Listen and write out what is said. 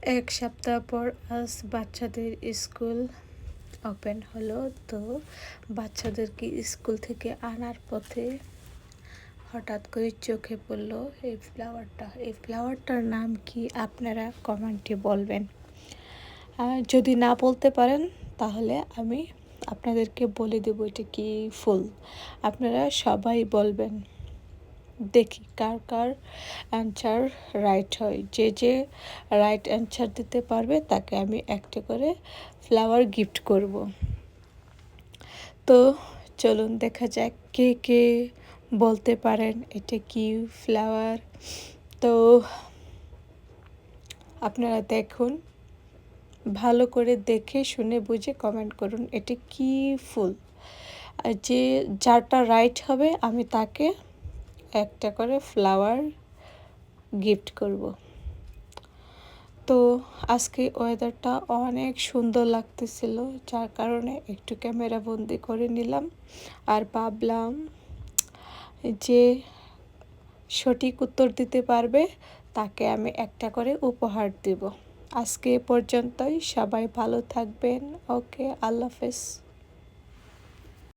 এক সপ্তাহ পর আজ বাচ্চাদের স্কুল ওপেন হলো। তো বাচ্চাদেরকে স্কুল থেকে আনার পথে হঠাৎ করে চোখে পড়লো এই ফ্লাওয়ারটার নাম কি আপনারা কমেন্টে বলবেন। যদি না বলতে পারেন তাহলে আমি আপনাদেরকে বলে দেবো এটা কি ফুল। আপনারা সবাই বলবেন, দেখি কার কার অ্যান্সার রাইট হয়। যে যে রাইট অ্যান্সার দিতে পারবে তাকে আমি একটা করে ফ্লাওয়ার গিফট করব। তো চলুন দেখা যাক কে কে বলতে পারেন এটা কি ফ্লাওয়ার। তো আপনারা দেখুন, ভালো করে দেখে শুনে বুঝে কমেন্ট করুন এটা কি ফুল। আর যারটা রাইট হবে আমি তাকে একটা করে ফ্লাওয়ার গিফট করব। তো আজকে ওয়েদারটা অনেক সুন্দর লাগতেছিল, যার কারণে একটু ক্যামেরা বন্দি করে নিলাম। আর ভাবলাম যে সঠিক উত্তর দিতে পারবে তাকে আমি একটা করে উপহার দেব। আজকে এ পর্যন্তই, সবাই ভালো থাকবেন। ওকে, আল্লাহ হাফেজ।